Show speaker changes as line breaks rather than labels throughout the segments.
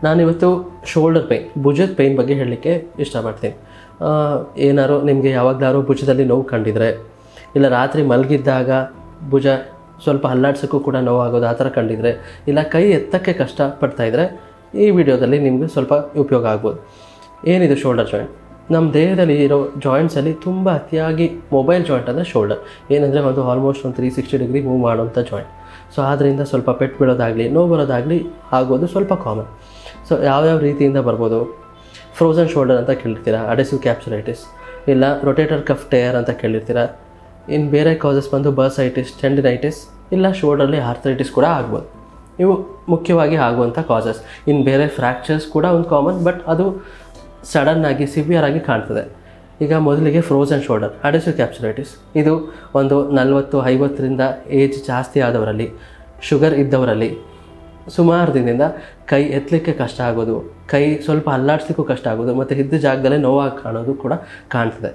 ನಾನಿವತ್ತು shoulder pain, ಭುಜದ pain ಬಗ್ಗೆ ಹೇಳಲಿಕ್ಕೆ ಇಷ್ಟಪಡ್ತೀನಿ. ಏನಾರು ನಿಮಗೆ ಯಾವಾಗಲಾರು ಭುಜದಲ್ಲಿ ನೋವು ಕಂಡಿದ್ರೆ, ಇಲ್ಲ ರಾತ್ರಿ ಮಲಗಿದ್ದಾಗ ಭುಜ ಸ್ವಲ್ಪ ಅಲ್ಲಾಡ್ಸೋಕ್ಕೂ ಕೂಡ ನೋವಾಗೋದು ಆ ಥರ ಕಂಡಿದ್ರೆ, ಇಲ್ಲ ಕೈ ಎತ್ತಕ್ಕೆ ಕಷ್ಟಪಡ್ತಾಯಿದ್ರೆ ಈ ವಿಡಿಯೋದಲ್ಲಿ ನಿಮಗೆ ಸ್ವಲ್ಪ ಉಪಯೋಗ ಆಗ್ಬೋದು. ಏನಿದು ಶೋಲ್ಡರ್ ಜಾಯಿಂಟ್? ನಮ್ಮ ದೇಹದಲ್ಲಿ ಇರೋ ಜಾಯಿಂಟ್ಸಲ್ಲಿ ತುಂಬ ಅತಿಯಾಗಿ ಮೊಬೈಲ್ ಜಾಯಿಂಟ್ ಅಂದರೆ ಶೋಲ್ಡರ್. ಏನಂದರೆ ಒಂದು ಆಲ್ಮೋಸ್ಟ್ ಒಂದು 360 ಡಿಗ್ರಿ ಮೂವ್ ಮಾಡೋಂಥ ಜಾಯಿಂಟ್. ಸೊ ಆದ್ದರಿಂದ ಸ್ವಲ್ಪ ಪೆಟ್ಟು ಬೀಳೋದಾಗಲಿ ನೋವು ಬರೋದಾಗಲಿ ಆಗೋದು ಸ್ವಲ್ಪ ಕಾಮನ್. ಸೊ ಯಾವ್ಯಾವ ರೀತಿಯಿಂದ ಬರ್ಬೋದು? ಫ್ರೋಝನ್ ಶೋಲ್ಡರ್ ಅಂತ ಕೇಳಿರ್ತೀರ, ಅಡೆಸಿವ್ ಕ್ಯಾಪ್ಸುಲೈಟಿಸ್, ಇಲ್ಲ ರೊಟೇಟರ್ ಕಫ್ ಟೇರ್ ಅಂತ ಕೇಳಿರ್ತೀರ. ಇನ್ನು ಬೇರೆ ಕಾಸಸ್ ಬಂದು ಬರ್ಸೈಟಿಸ್, ಟೆಂಡಿನೈಟಿಸ್, ಇಲ್ಲ ಶೋಲ್ಡರ್ಲಿ ಆರ್ಥರೈಟಿಸ್ ಕೂಡ ಆಗ್ಬೋದು. ಇವು ಮುಖ್ಯವಾಗಿ ಆಗುವಂಥ ಕಾಸಸ್. ಇನ್ನು ಬೇರೆ ಫ್ರ್ಯಾಕ್ಚರ್ಸ್ ಕೂಡ ಒಂದು ಕಾಮನ್, ಬಟ್ ಅದು ಸಡನ್ನಾಗಿ ಸಿವಿಯರ್ ಆಗಿ ಕಾಣ್ತದೆ. ಈಗ ಮೊದಲಿಗೆ ಫ್ರೋಝನ್ ಶೋಲ್ಡರ್, ಅಡೆಸಿವ್ ಕ್ಯಾಪ್ಸುಲೈಟಿಸ್. ಇದು ಒಂದು 40-50ರಿಂದ ಏಜ್ ಜಾಸ್ತಿ ಆದವರಲ್ಲಿ, ಶುಗರ್ ಇದ್ದವರಲ್ಲಿ ಸುಮಾರು ದಿನದಿಂದ ಕೈ ಎತ್ತಲಿಕ್ಕೆ ಕಷ್ಟ ಆಗೋದು, ಕೈ ಸ್ವಲ್ಪ ಅಲ್ಲಾಡಿಸ್ಲಿಕ್ಕೂ ಕಷ್ಟ ಆಗೋದು, ಮತ್ತು ಇದ್ದ ಜಾಗದಲ್ಲೇ ನೋವಾಗಿ ಕಾಣೋದು ಕೂಡ ಕಾಣ್ತದೆ.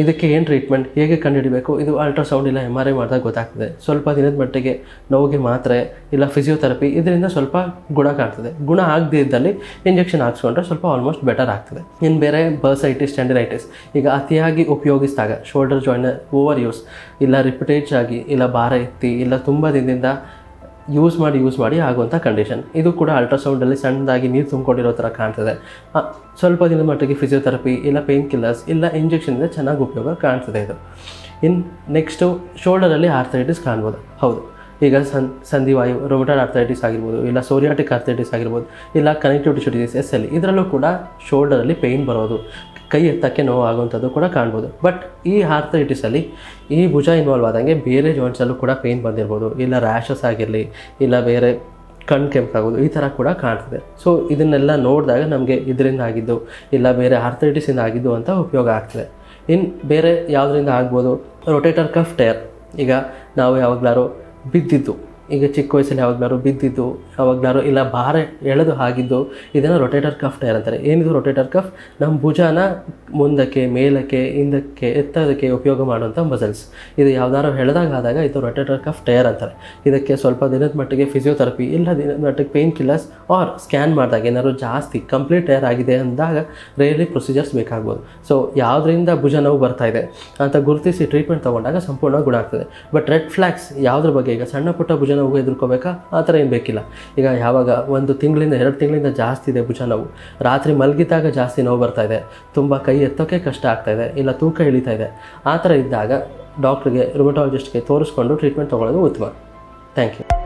ಇದಕ್ಕೆ ಏನು ಟ್ರೀಟ್ಮೆಂಟ್, ಹೇಗೆ ಕಂಡುಹಿಡಬೇಕು? ಇದು ಅಲ್ಟ್ರಾಸೌಂಡ್ ಇಲ್ಲ MRI ಮಾಡಿದಾಗ ಗೊತ್ತಾಗ್ತದೆ. ಸ್ವಲ್ಪ ದಿನದ ಮಟ್ಟಿಗೆ ನೋವಿಗೆ ಮಾತ್ರೆ ಇಲ್ಲ ಫಿಸಿಯೋಥೆರಪಿ, ಇದರಿಂದ ಸ್ವಲ್ಪ ಗುಣ ಕಾಣ್ತದೆ. ಗುಣ ಆಗದೇ ಇದ್ದಲ್ಲಿ ಇಂಜೆಕ್ಷನ್ ಹಾಕ್ಸ್ಕೊಂಡ್ರೆ ಸ್ವಲ್ಪ ಆಲ್ಮೋಸ್ಟ್ ಬೆಟರ್ ಆಗ್ತದೆ. ಇನ್ನು ಬೇರೆ ಬರ್ಸೈಟಿಸ್, ಟೆಂಡಿನೈಟಿಸ್, ಈಗ ಅತಿಯಾಗಿ ಉಪಯೋಗಿಸಿದಾಗ ಶೋಲ್ಡರ್ ಜಾಯಿಂಟ್ ಓವರ್ ಯೂಸ್, ಇಲ್ಲ ರಿಪಿಟೇಟ್ ಆಗಿ, ಇಲ್ಲ ಭಾರ ಎತ್ತಿ, ಇಲ್ಲ ತುಂಬ ದಿನದಿಂದ ಯೂಸ್ ಮಾಡಿ ಆಗುವಂಥ ಕಂಡೀಷನ್. ಇದು ಕೂಡ ಅಲ್ಟ್ರಾಸೌಂಡಲ್ಲಿ ಸಣ್ಣದಾಗಿ ನೀರು ತುಂಬಿಕೊಂಡಿರೋ ಥರ ಕಾಣ್ತದೆ. ಸ್ವಲ್ಪ ದಿನದ ಮಟ್ಟಿಗೆ ಫಿಸಿಯೋಥೆರಪಿ ಇಲ್ಲ ಪೇಯ್ನ್ ಕಿಲ್ಲರ್ಸ್ ಇಲ್ಲ ಇಂಜೆಕ್ಷನಿಂದ ಚೆನ್ನಾಗಿ ಉಪಯೋಗ ಕಾಣ್ತದೆ ಇದು. ಇನ್ನು ನೆಕ್ಸ್ಟು ಶೋಲ್ಡರಲ್ಲಿ ಆರ್ಥರೈಟಿಸ್ ಕಾಣ್ಬೋದು. ಹೌದು, ಈಗ ಸಂಧಿವಾಯು, ರುಮಟಾಯ್ಡ್ ಆರ್ಥರೈಟಿಸ್ ಆಗಿರ್ಬೋದು, ಇಲ್ಲ ಸೋರಿಯಾಟಿಕ್ ಆರ್ಥರೈಟಿಸ್ ಆಗಿರ್ಬೋದು, ಇಲ್ಲ ಕನೆಕ್ಟಿವ್ ಟಿಶ್ಯೂ ಡಿಸೀಸ್ SLE, ಇದರಲ್ಲೂ ಕೂಡ ಶೋಲ್ಡರಲ್ಲಿ ಪೇಯ್ನ್ ಬರೋದು, ಕೈ ಎತ್ತಕ್ಕೆ ನೋವು ಆಗುವಂಥದ್ದು ಕೂಡ ಕಾಣ್ಬೋದು. ಬಟ್ ಈ ಆರ್ಥರೈಟಿಸಲ್ಲಿ ಈ ಭುಜ ಇನ್ವಾಲ್ವ್ ಆದಂಗೆ ಬೇರೆ ಜಾಯಿಂಟ್ಸಲ್ಲೂ ಕೂಡ ಪೇಯ್ನ್ ಬಂದಿರ್ಬೋದು, ಇಲ್ಲ ರ್ಯಾಷಸ್ ಆಗಿರಲಿ, ಇಲ್ಲ ಬೇರೆ ಕಣ್ಣು ಕೆಂಪಾಗೋದು, ಈ ಥರ ಕೂಡ ಕಾಣ್ತದೆ. ಸೊ ಇದನ್ನೆಲ್ಲ ನೋಡಿದಾಗ ನಮಗೆ ಇದರಿಂದ ಆಗಿದ್ದು ಇಲ್ಲ ಬೇರೆ ಆರ್ಥರೈಟಿಸಿಂದ ಆಗಿದ್ದು ಅಂತ ಉಪಯೋಗ ಆಗ್ತದೆ. ಇನ್ನು ಬೇರೆ ಯಾವುದರಿಂದ ಆಗ್ಬೋದು? Rotator cuff tear. ಈಗ ನಾವು ಯಾವಾಗಲಾರು ಬಿದ್ದಿದ್ದು, ಈಗ ಚಿಕ್ಕ ವಯಸ್ಸಲ್ಲಿ ಯಾವಾಗಲಾರು ಬಿದ್ದಿದ್ದು, ಯಾವಾಗಲಾರು ಇಲ್ಲ ಭಾರ ಎಳೆದು ಆಗಿದ್ದು, ಇದನ್ನು ರೊಟೇಟರ್ ಕಫ್ ಟೇರ್ ಅಂತಾರೆ. ಏನಿದು ರೊಟೇಟರ್ ಕಫ್? ನಮ್ಮ ಭುಜನ ಮುಂದಕ್ಕೆ, ಮೇಲಕ್ಕೆ, ಹಿಂದಕ್ಕೆ ಎತ್ತೋದಕ್ಕೆ ಉಪಯೋಗ ಮಾಡುವಂಥ ಮಸಲ್ಸ್. ಇದು ಯಾವ್ದಾದ್ರು ಎಳೆದಾಗಾದಾಗ ಇದು ರೊಟೇಟರ್ ಕಫ್ ಟೇರ್ ಅಂತಾರೆ. ಇದಕ್ಕೆ ಸ್ವಲ್ಪ ದಿನದ ಮಟ್ಟಿಗೆ ಫಿಸಿಯೋಥೆರಪಿ ಇಲ್ಲ ದಿನದ ಮಟ್ಟಿಗೆ ಪೇಯ್ನ್ ಕಿಲ್ಲರ್ಸ್ ಆರ್ ಸ್ಕ್ಯಾನ್ ಮಾಡಿದಾಗ ಏನಾದ್ರು ಜಾಸ್ತಿ ಕಂಪ್ಲೀಟ್ ಟೇರ್ ಆಗಿದೆ ಅಂದಾಗ ರೇರ್ಲಿ ಪ್ರೊಸೀಜರ್ಸ್ ಬೇಕಾಗ್ಬೋದು. ಸೊ ಯಾವುದರಿಂದ ಭುಜ ನೋವು ಬರ್ತಾ ಇದೆ ಅಂತ ಗುರುತಿಸಿ ಟ್ರೀಟ್ಮೆಂಟ್ ತೊಗೊಂಡಾಗ ಸಂಪೂರ್ಣವಾಗಿ ಗುಣ ಆಗ್ತದೆ. ಬಟ್ ರೆಡ್ ಫ್ಲ್ಯಾಗ್ಸ್ ಯಾವುದ್ರ ಬಗ್ಗೆ? ಈಗ ಸಣ್ಣ ಪುಟ್ಟ ಭುಜ ನೋವು ಎದುರ್ಕೋಬೇಕಾ? ಆ ಥರ ಏನು ಬೇಕಿಲ್ಲ. ಈಗ ಯಾವಾಗ 1 ತಿಂಗಳಿಂದ 2 ತಿಂಗಳಿಂದ ಜಾಸ್ತಿ ಇದೆ ಭುಜ ನೋವು, ರಾತ್ರಿ ಮಲಗಿದಾಗ ಜಾಸ್ತಿ ನೋವು ಬರ್ತಾ ಇದೆ, ತುಂಬ ಕೈ ಎತ್ತೋಕ್ಕೆ ಕಷ್ಟ ಆಗ್ತಾಯಿದೆ, ಇಲ್ಲ ತೂಕ ಇಳಿತಾ ಇದೆ, ಆ ಥರ ಇದ್ದಾಗ ಡಾಕ್ಟ್ರಿಗೆ, ರುಮಟಾಲಜಿಸ್ಟ್ಗೆ ತೋರಿಸ್ಕೊಂಡು ಟ್ರೀಟ್ಮೆಂಟ್ ತೊಗೊಳ್ಳೋದು ಉತ್ತಮ. Thank you.